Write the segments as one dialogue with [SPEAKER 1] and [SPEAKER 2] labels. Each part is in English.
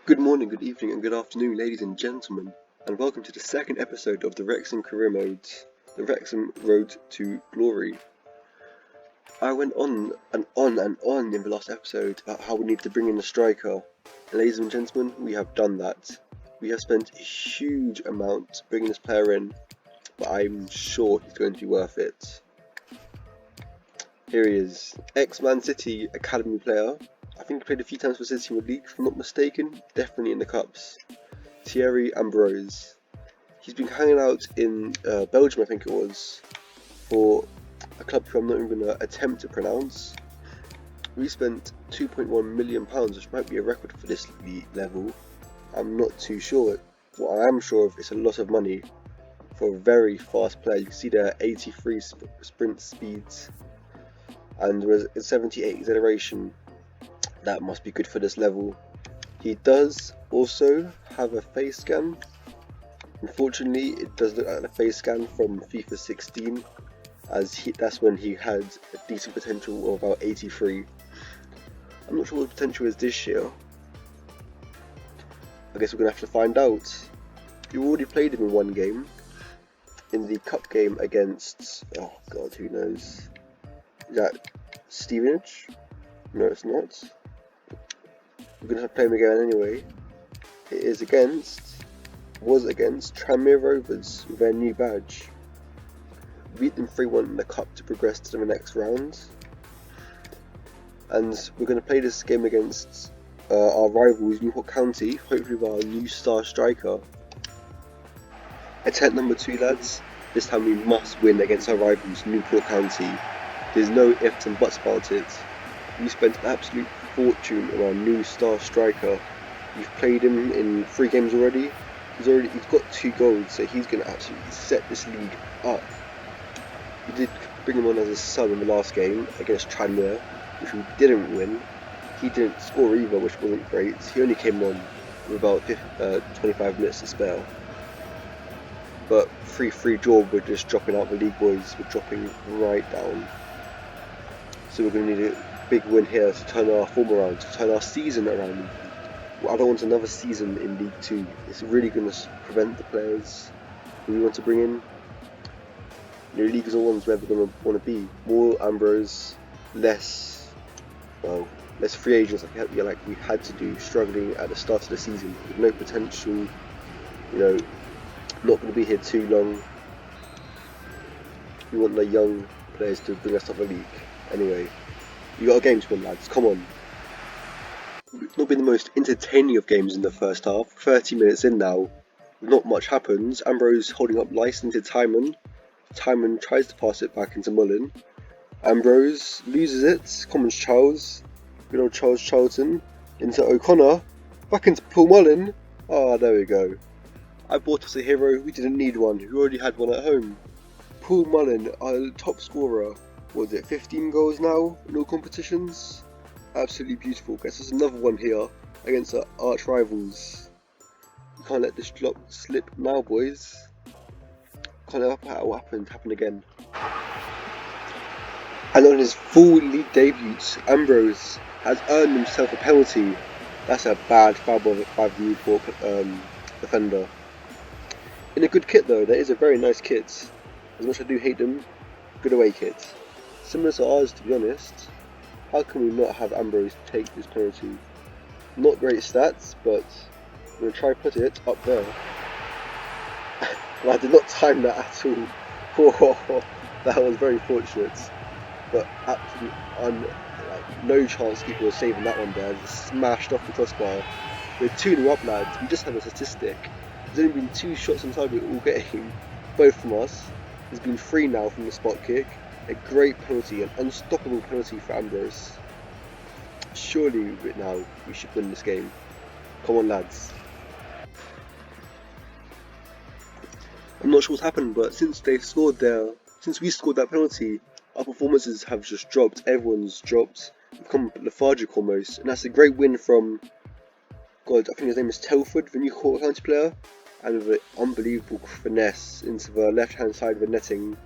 [SPEAKER 1] Good morning, good evening, and good afternoon, ladies and gentlemen, and welcome to the second episode of the Wrexham Career Mode, the Wrexham Road to Glory. I went on and on in the last episode about how we need to bring in a striker, and ladies and gentlemen, we have done that. We have spent a huge amount bringing this player in, but I'm sure he's going to be worth it. Here he is, ex-Man City Academy player. I think he played a few times for City in the league, if I'm not mistaken, definitely in the cups. Thierry Ambrose. He's been hanging out in Belgium, I think it was, for a club who I'm not even going to attempt to pronounce. We spent £2.1 million, which might be a record for this level. I'm not too sure. What I am sure of is a lot of money for a very fast player. You can see there 83 sprint speeds and with a 78 acceleration. That must be good for this level. He does also have a face scan. Unfortunately, it does look like a face scan from FIFA 16, as that's when he had a decent potential of about 83. I'm not sure what the potential is this year. I guess we're going to have to find out. You already played him in one game, in the cup game against, oh god, who knows. Is that Stevenage? No, it's not. We're going to have to play him again anyway. It was against Tranmere Rovers with their new badge. We beat them 3-1 in the cup to progress to the next round. And we're going to play this game against our rivals Newport County, hopefully with our new star striker. Attempt number 2, lads. This time we must win against our rivals Newport County. There's no ifs and buts about it. We spent an absolute fortune on our new star striker. We've played him in 3 games already. He's got 2 goals, so he's going to absolutely set this league up. We did bring him on as a sub in the last game against Tranmere, which we didn't win. He didn't score either, which wasn't great. He only came on with about 25 minutes to spare. But 3-3 draw, we're just dropping out the league, boys. We're dropping right down. So we're going to need a big win here to turn our form around, to turn our season around. I don't want another season in League 2. It's really going to prevent the players who we want to bring in. League is the ones where they're going to want to be. More Ambrose, less free agents like we had to do, struggling at the start of the season with no potential. Not going to be here too long. We want the young players to bring us up the league. Anyway, you got a game to win, lads. Come on. Not been the most entertaining of games in the first half. 30 minutes in now, not much happens. Ambrose holding up nicely to Timon. Timon tries to pass it back into Mullen. Ambrose loses it. Commons Charles. Good old Charles Charlton. Into O'Connor. Back into Paul Mullen. Ah, there we go. I bought us a hero. We didn't need one. We already had one at home. Paul Mullen, our top scorer. Was it 15 goals now in all competitions? Absolutely beautiful. Guess there's another one here against our arch rivals. You can't let this drop slip now, boys. Can't let what happened happen again. And on his full league debut, Ambrose has earned himself a penalty. That's a bad foul by the Newport defender. In a good kit though, that is a very nice kit. As much as I do hate them, good away kit. Similar to ours, to be honest. How can we not have Ambrose take this penalty? Not great stats, but I'm going to try put it up there. And I did not time that at all. That was very fortunate. But absolutely no chance keeper was saving that one there. Just smashed off the crossbar. We're 2-0 up, lads. We just have a statistic. There's only been 2 shots on target all game, both from us. There's been 3 now from the spot kick. A great penalty, an unstoppable penalty for Ambrose. Surely now we should win this game. Come on, lads. I'm not sure what's happened, but since we scored that penalty, our performances have just dropped. Everyone's dropped. We've become lethargic almost, and that's a great win from, I think his name is Telford, the Newport County player, and with an unbelievable finesse into the left-hand side of the netting.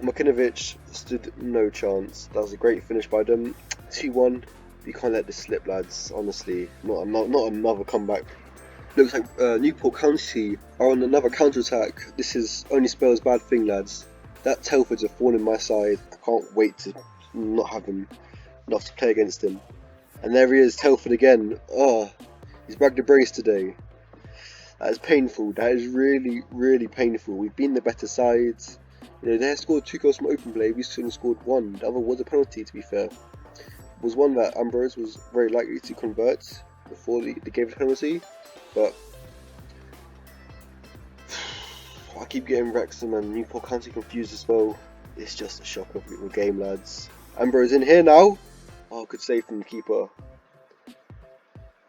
[SPEAKER 1] Makinovic stood no chance. That was a great finish by them. 2-1. We can't let this slip, lads. Honestly, not another comeback. Looks like Newport County are on another counter-attack. This is only spells bad thing, lads. That Telford's a thorn in my side. I can't wait to not have him, not have to play against him. And there he is, Telford again. Oh, he's bagged a brace today. That is painful. That is really painful. We've been the better side. You know, they have scored 2 goals from open play. We only scored 1. The other was a penalty, to be fair. It was one that Ambrose was very likely to convert before they gave the penalty. But I keep getting Wrexham and Newport County confused as well. It's just a shock of a game, lads. Ambrose in here now. Oh, good save from the keeper.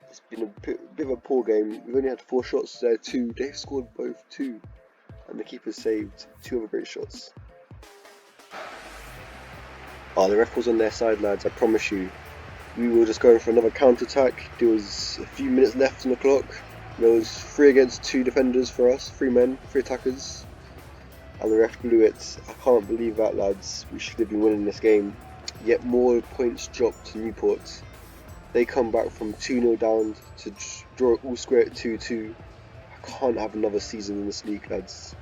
[SPEAKER 1] It's been a bit of a poor game. We've only had 4 shots there, 2. They've scored both 2. And the keeper saved 2 other great shots. Oh, the ref was on their side, lads, I promise you. We were just going for another counter-attack. There was a few minutes left on the clock. There was 3 against 2 defenders for us, 3 men, 3 attackers. And the ref blew it. I can't believe that, lads. We should have been winning this game. Yet more points dropped to Newport. They come back from 2-0 down to draw all square at 2-2. I can't have another season in this league, lads.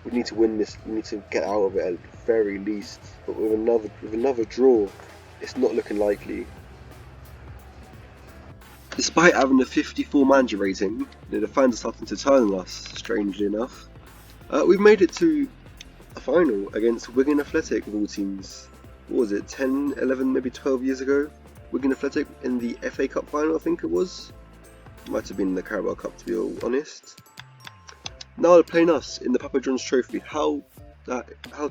[SPEAKER 1] We need to win this. We need to get out of it at the very least. But with another draw, it's not looking likely. Despite having a 54 manager rating, the fans are starting to turn on us, strangely enough. We've made it to a final against Wigan Athletic of all teams. What was it, 10, 11, maybe 12 years ago? Wigan Athletic in the FA Cup final, I think it was. Might have been the Carabao Cup, to be all honest. Now they're playing us in the Papa John's Trophy. How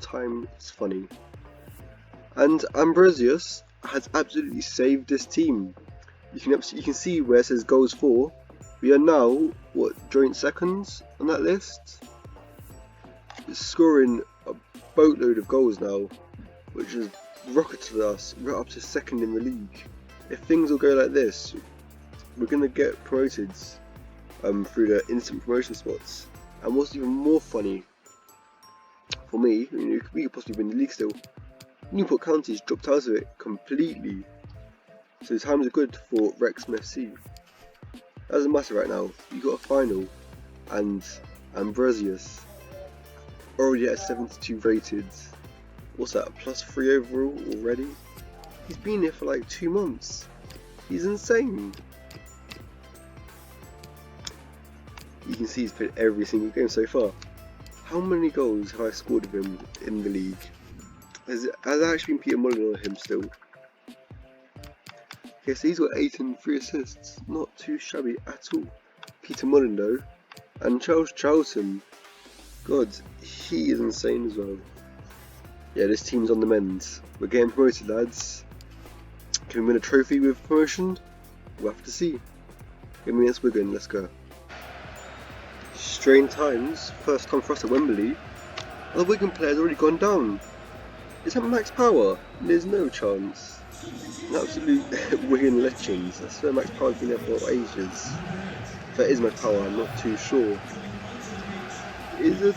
[SPEAKER 1] time is funny. And Ambrosius has absolutely saved this team. You can see where it says goals for. We are now, joint seconds on that list? It's scoring a boatload of goals now, which has rocketed us right up to 2nd in the league. If things will go like this, we're going to get promoted through the instant promotion spots. And what's even more funny, for me, we could possibly win the league still. Newport County's dropped out of it completely. So times are good for Wrexham FC. That doesn't matter right now. You got a final, and Ambrosius already at 72 rated. What's that? +3 overall already? He's been here for like 2 months. He's insane. You can see he's played every single game so far. How many goals have I scored with him in the league? Has actually been Peter Mullen on him still? Okay, so he's got 8 and 3 assists. Not too shabby at all. Peter Mullen though. And Charles Charlton. God, he is insane as well. Yeah, this team's on the mend. We're getting promoted, lads. Can we win a trophy with promotion? We'll have to see. Give me against Wigan, let's go. Strange times. First time for us at Wembley. The Wigan player's already gone down. Is that max power? There's no chance. An absolute Wigan legends. I swear Max Power's been there for ages. If that is Max Power, I'm not too sure. It's a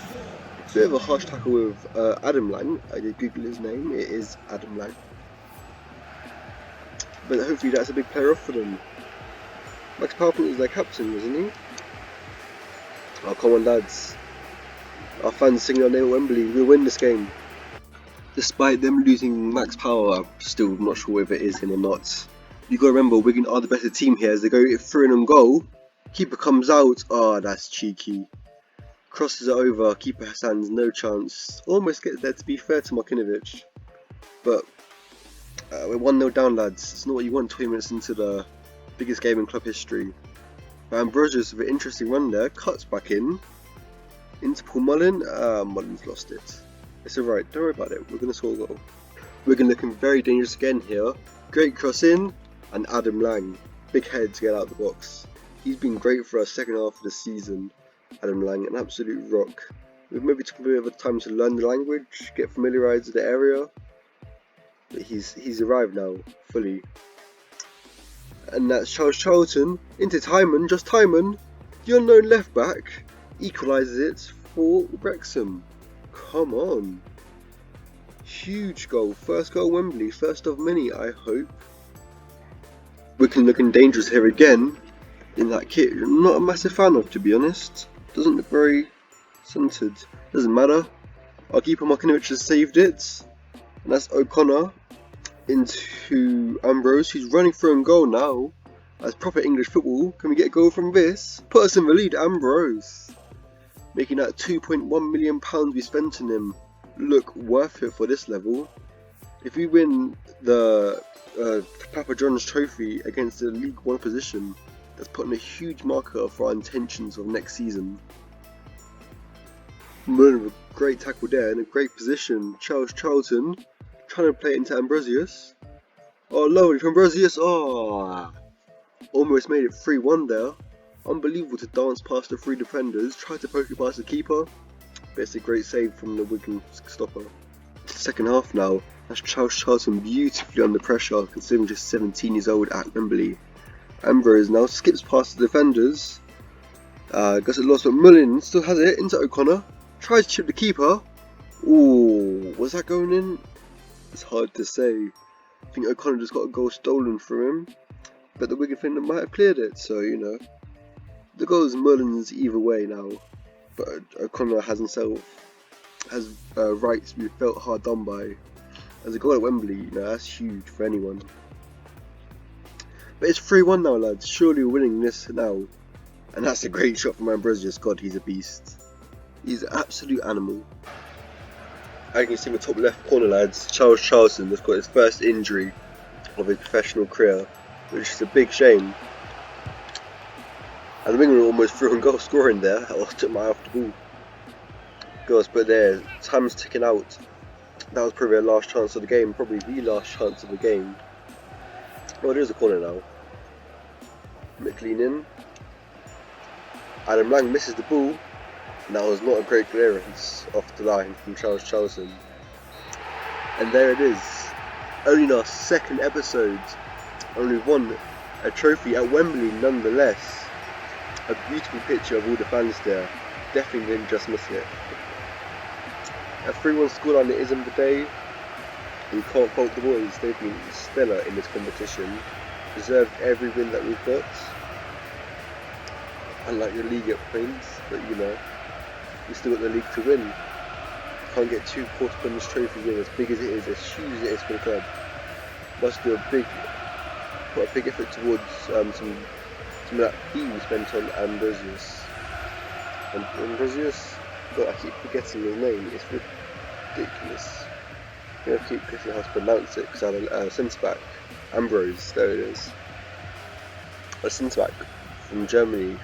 [SPEAKER 1] bit of a harsh tackle with Adam Lang. I did Google his name, it is Adam Lang. But hopefully that's a big player off for them. Max Power was their captain, wasn't he? Oh, come on, lads. Our fans singing our name at Wembley. We'll win this game. Despite them losing max power, I'm still not sure if it is him or not. You gotta remember, Wigan are the better team here as they go through and on goal. Keeper comes out. Oh, that's cheeky. Crosses it over. Keeper stands no chance. Almost gets there, to be fair to Markinovic. But we're 1-0 down, lads. It's not what you want 20 minutes into the biggest game in club history. But Ambrosius with an interesting run there. Cuts back in. Into Paul Mullen. Mullen's lost it. It's alright, don't worry about it, we're going to score a goal. Wigan looking very dangerous again here. Great cross in, and Adam Lang. Big head to get out of the box. He's been great for our second half of the season. Adam Lang, an absolute rock. We've maybe took a bit of time to learn the language, get familiarised with the area. But he's arrived now, fully. And that's Charles Charlton into Timon, just Timon. The unknown left back equalises it for Wrexham. Come on. Huge goal. First goal Wembley. First of many, I hope. Wigan looking dangerous here again in that kit. I'm not a massive fan of, to be honest. Doesn't look very centered. Doesn't matter. Our keeper Martinovic has saved it. And that's O'Connor into Ambrose, who's running through and goal now. That's proper English football. Can we get a goal from this? Put us in the lead, Ambrose. Making that £2.1 million we spent on him look worth it for this level. If we win the Papa John's Trophy against the League 1 position, that's putting a huge marker for our intentions of next season. Mullen with a great tackle there in a great position. Charlton trying to play it into Ambrosius. Oh, lovely from Ambrosius. Oh, almost made it 3-1 there. Unbelievable to dance past the 3 defenders. Tried to poke it past the keeper. But it's a great save from the Wigan stopper. Second half now. That's Charlton beautifully under pressure, considering just 17 years old at Wembley. Ambrose now skips past the defenders. Gets it lost, but Mullen still has it into O'Connor. Tries to chip the keeper. Ooh, was that going in? It's hard to say. I think O'Connor just got a goal stolen from him, but the Wigan defender might have cleared it, so you know. The goal is Mullen's either way now, but O'Connor has rights to be felt hard done by. As a goal at Wembley, you know, that's huge for anyone. But it's 3-1 now, lads. Surely we're winning this now. And that's a great shot from Ambrosius. God, he's a beast. He's an absolute animal. As you can see in the top left corner, lads, Charlton has got his first injury of his professional career, which is a big shame. And the winger almost threw a goal scoring there. I took my eye off the ball. Goals, but there, time's ticking out. That was probably our last chance of the game, probably the last chance of the game. Oh, there's a corner now. McLean in. Adam Lang misses the ball. And that was not a great clearance off the line from Charlton. And there it is. Only in our second episode. Only won a trophy at Wembley nonetheless. A beautiful picture of all the fans there. Definitely didn't just miss it. A 3-1 scoreline it is in the day. We can't fault the boys, they've been stellar in this competition. Deserved every win that we've got. Unlike the league at points, but you know, we still got the league to win. Can't get too caught up in this trophy win, as big as it is, as huge as it is for the club. Must do put a big effort towards some of that fee we spent on Ambrosius. And Ambrosius? God, I keep forgetting his name, it's ridiculous. I'm going to keep forgetting how to pronounce it because I have a centre back. Ambrose, there it is. A centre back from Germany,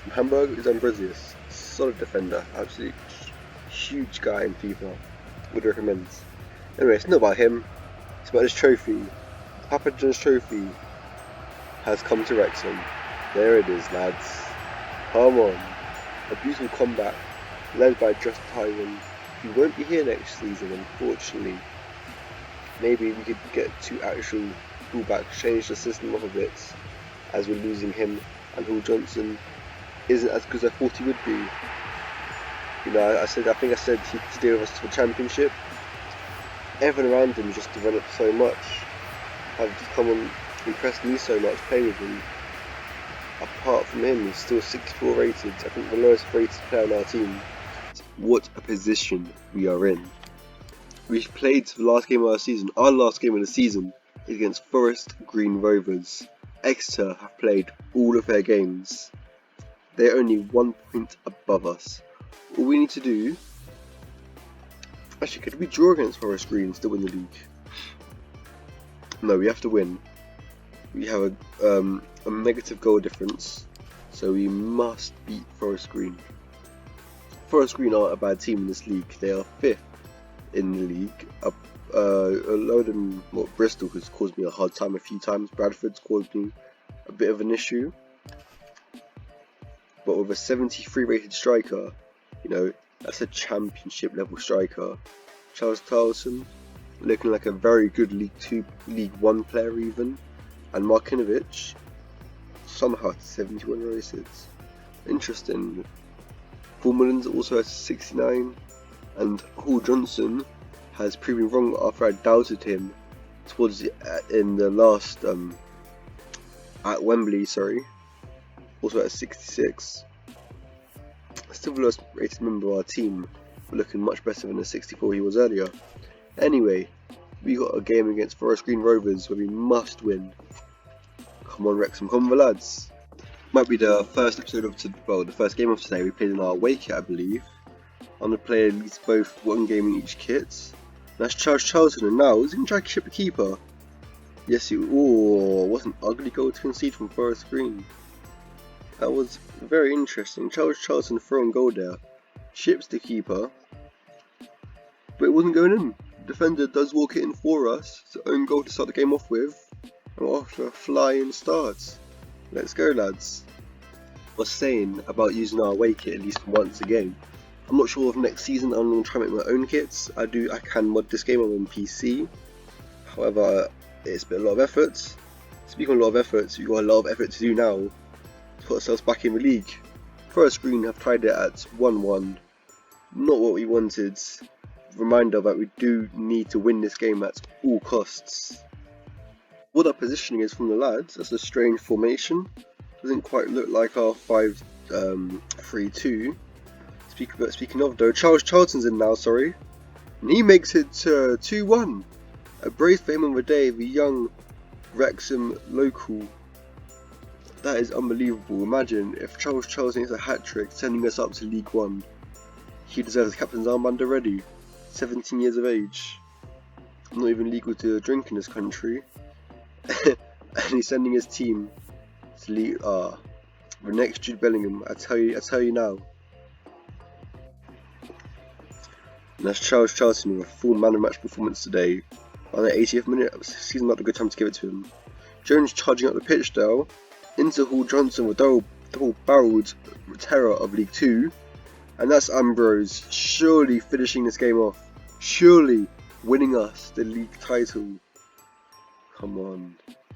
[SPEAKER 1] from Hamburg, is Ambrosius. Solid defender, absolute huge guy in FIFA. Would recommend. Anyway, it's not about him, it's about this trophy. The Papa John's Trophy has come to Wrexham. There it is, lads. Come on. A beautiful comeback led by Just Tyron. He won't be here next season, unfortunately. Maybe we could get 2 actual fullbacks, change the system up a bit, as we're losing him, and Hall Johnson isn't as good as I thought he would be. You know, I think I said he'd stay with us to the championship. Everyone around him just developed so much. Have just come and impressed me so much playing with him. Apart from him, he's still 64 rated. I think the lowest rated player on our team. What a position we are in. We played the last game of our season. Our last game of the season is against Forest Green Rovers. Exeter have played all of their games. They're only 1 point above us. All we need to do... Actually, could we draw against Forest Green and still win the league? No, we have to win. We have a negative goal difference, so we must beat Forest Green. Forest Green aren't a bad team in this league. They are 5th in the league. Lower than Bristol has caused me a hard time a few times. Bradford's caused me a bit of an issue. But with a 73 rated striker, you know, that's a championship level striker. Charles Tarleton looking like a very good League 1 player even. And Martinovic somehow at 71 rated. Interesting. Paul Mullins also has 69, and Hall Johnson has proven wrong after I doubted him towards in the last at Wembley, sorry, also at 66. Still the lowest rated member of our team, but looking much better than the 64 he was earlier. Anyway, we got a game against Forest Green Rovers where we must win. Come on Wrexham, come on the lads. Might be the first episode of the first game of today. We played in our away kit, I believe. I'm going to play at least both one game in each kit. That's Charlton, and now he's going to try to chip the keeper. Yes, what an ugly goal to concede from Forest Green. That was very interesting. Charlton throwing goal there. Chips the keeper. But it wasn't going in. The defender does walk it in for us. It's an own goal to start the game off with. And we're off to a flying start. Let's go lads. I was saying about using our away kit at least once a game. I'm not sure if next season I'm going to try and make my own kits. I can mod this game on PC. However, it's been a lot of effort. Speaking of a lot of effort, we've got a lot of effort to do now to put ourselves back in the league. Forest Green have tied it at 1-1. Not what we wanted. Reminder that we do need to win this game at all costs. What our positioning is from the lads, that's a strange formation. Doesn't quite look like our 5-3-2. Speaking of though, Charlton's in now, sorry. And he makes it 2-1. A brace for him on the day, the young Wrexham local. That is unbelievable. Imagine if Charlton gets a hat-trick sending us up to League 1. He deserves the captain's armband already. 17 years of age. Not even legal to drink in this country. And he's sending his team to League the next Jude Bellingham. I tell you now. And that's Charlton with a full man of match performance today. On the 80th minute, seems like a good time to give it to him. Jones charging up the pitch though. Into Hall Johnson with double-barreled terror of League 2. And that's Ambrose surely finishing this game off. Surely winning us the league title. Come on.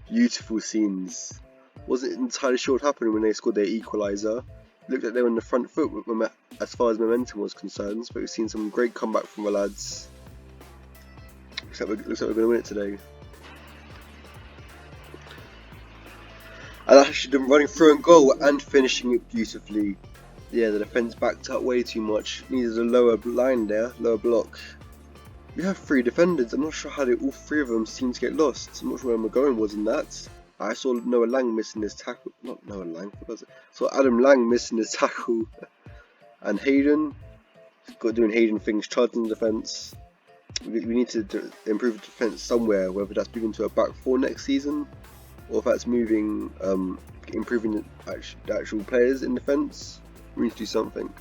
[SPEAKER 1] Beautiful scenes. Wasn't entirely sure what happened when they scored their equaliser. Looked like they were on the front foot as far as momentum was concerned, but we've seen some great comeback from the lads. Looks like we're going to win it today. And actually them running through and goal and finishing it beautifully. Yeah, the defence backed up way too much. Needed a lower line there, lower block. We have 3 defenders. I'm not sure how all 3 of them seem to get lost. I'm not sure where McGowan was in that. I saw Noah Lang missing his tackle. Not Noah Lang, what was it? I saw Adam Lang missing his tackle. And Hayden. Got doing Hayden things, charging the defence. We need to improve the defence somewhere, whether that's moving to a back 4 next season, or if that's moving, improving the actual players in defence. We need to do something.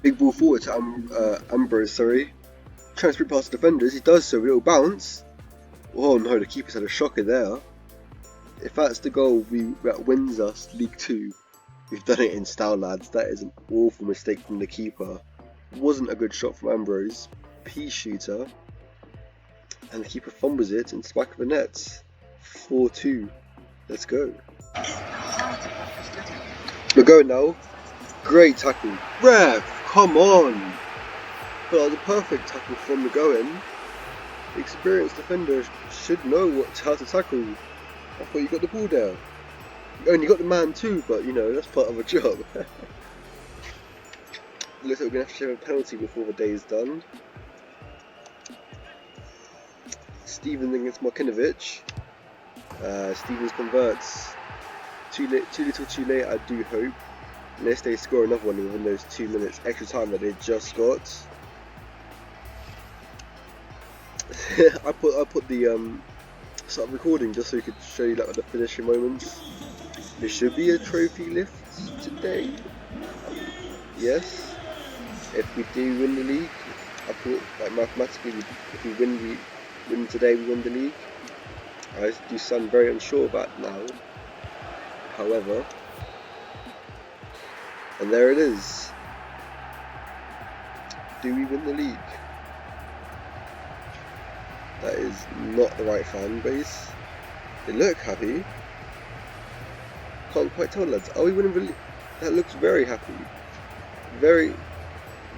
[SPEAKER 1] Big ball forward to Ambrose, sorry. Trying to sprint past the defenders, he does so, a little bounce. Oh no, the keeper's had a shocker there. If that's the goal that wins us League 2, we've done it in style lads. That is an awful mistake from the keeper. Wasn't a good shot from Ambrose. Pea shooter. And the keeper fumbles it into the back of the net. 4-2. Let's go. We're going now. Great tackle. Ref, come on! But that was a perfect tackle from the go-in. The experienced defender should know how to tackle. I thought you got the ball there. You only got the man too, but you know, that's part of a job. Looks like we're going to have to share a penalty before the day is done. Stevens against Markinovic. Stevens converts. Too little too late, I do hope. Unless they score another one within those 2 minutes extra time that they just got. I put the start recording just so you could show you like the finishing moments. There should be a trophy lift today. Yes. If we do win the league, I thought like mathematically if we win today we win the league. I do sound very unsure about now. However, and there it is. Do we win the league? That is not the right fan base. They look happy. Can't quite tell lads. Are we winning the league? That looks very happy. Very,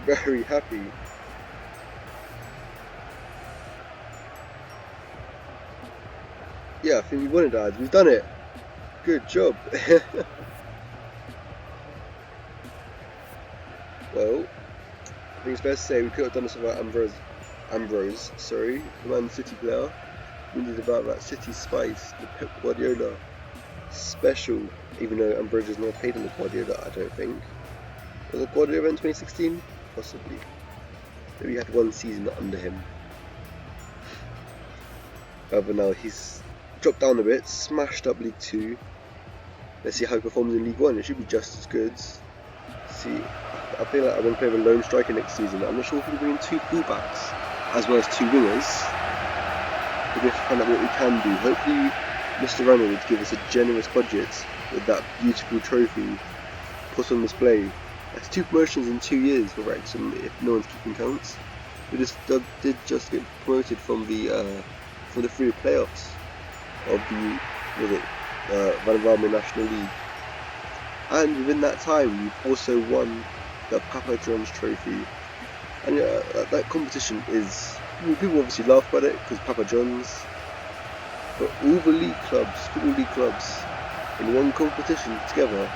[SPEAKER 1] very happy. Yeah, I think we won it, lads. We've done it. Good job. Well, I think it's fair to say we could have done this without Ambrose, sorry, the Man City player. We needed about that City spice, the Pep Guardiola special, even though Ambrose has not played in the Guardiola, I don't think. Was it Guardiola in 2016? Possibly. Maybe he had one season under him. But now he's dropped down a bit, smashed up League 2. Let's see how he performs in League 1, it should be just as good. See, I feel like I'm going to play with a lone striker next season. I'm not sure if we'll bring in 2 fullbacks as well as 2 wingers. We're going to find out what we can do. Hopefully Mr. Runner would give us a generous budget with that beautiful trophy put on display. That's 2 promotions in 2 years for Wrexham, if no one's keeping counts. We did just get promoted from the 3 playoffs of the Van National League. And within that time, we've also won the Papa John's Trophy. And that competition is, people obviously laugh about it because Papa John's, but all the league clubs, football league clubs, in one competition together,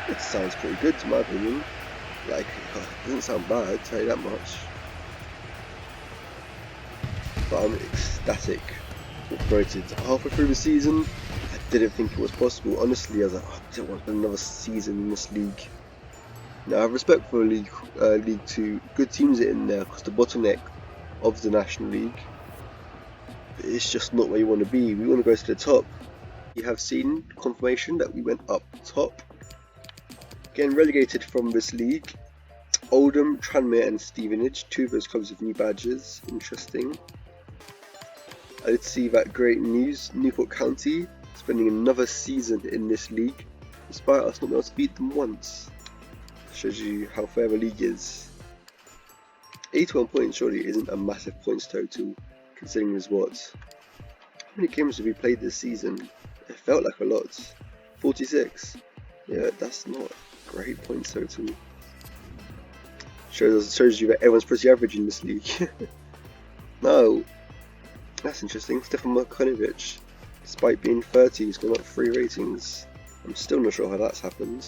[SPEAKER 1] it sounds pretty good in my opinion. Like, it doesn't sound bad, I'll tell you that much. But I'm ecstatic. We're promoted halfway through the season. I didn't think it was possible. Honestly, I was like, I don't want another season in this league. Now, I have respect for League 2. Good teams are in there because the bottleneck of the National League. It's just not where you want to be. We want to go to the top. You have seen confirmation that we went up top. Getting relegated from this league. Oldham, Tranmere and Stevenage. 2 of those clubs with new badges. Interesting. I did see that great news. Newport County spending another season in this league, despite us not being able to beat them once. Shows you how fair the league is. 81 points surely isn't a massive points total, considering there's what? How many games have we played this season? It felt like a lot. 46. Yeah, that's not a great points total. Shows you that everyone's pretty average in this league. No, that's interesting. Stefan Markonovic, despite being 30, he's gone up 3 ratings. I'm still not sure how that's happened.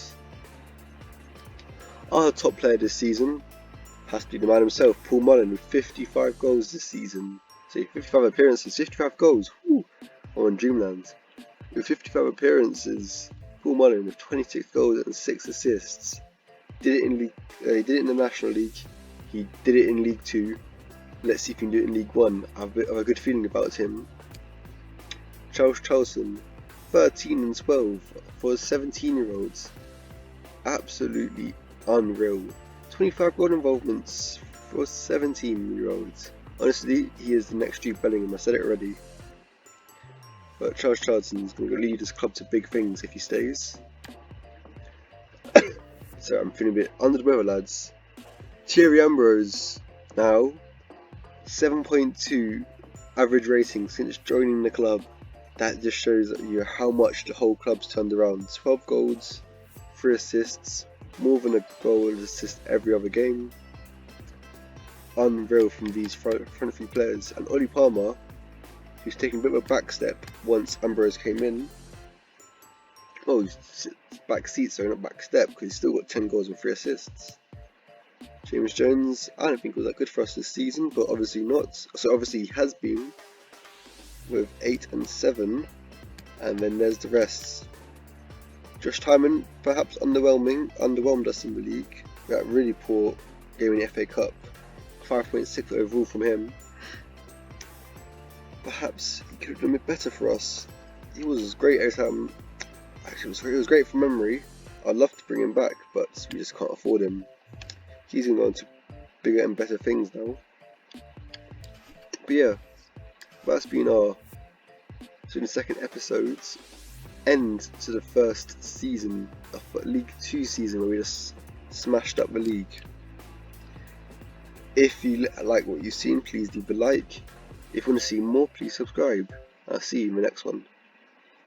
[SPEAKER 1] Our top player this season has to be the man himself, Paul Mullen, with 55 goals this season. So 55 appearances, 55 goals. Woo! I'm on Dreamland. With 55 appearances, Paul Mullen with 26 goals and 6 assists. Did it in League. He did it in the National League. He did it in League 2. Let's see if he can do it in League 1. I have a good feeling about him. Charles Charlson, 13 and 12 for 17-year-olds. Absolutely unreal. 25 goal involvements for 17-year-olds. Honestly, he is the next Jude Bellingham. I said it already. But Charles Charlson is going to lead his club to big things if he stays. So I'm feeling a bit under the weather, lads. Thierry Ambrose now 7.2 average rating since joining the club. That just shows you how much the whole club's turned around. 12 goals, 3 assists, more than a goal and assist every other game. Unreal from these front 3 players. And Ollie Palmer, who's taking a bit of a back step once Ambrose came in. Oh, back seat, sorry, not back step, because he's still got 10 goals and 3 assists. James Jones, I don't think was that good for us this season, but obviously not. So obviously he has been with 8 and 7, and then there's the rest. Josh Tymon, perhaps underwhelmed us in the league. That really poor game in the FA Cup. 5.6 overall from him. Perhaps he could have done a bit better for us. He was great every time. Actually, it was great from memory. I'd love to bring him back, but we just can't afford him. He's going to go on to bigger and better things now. But yeah, that's been our 22nd episode's end to the first season of League 2 season, where we just smashed up the league. If you like what you've seen, please leave a like. If you want to see more, please subscribe. I'll see you in the next one.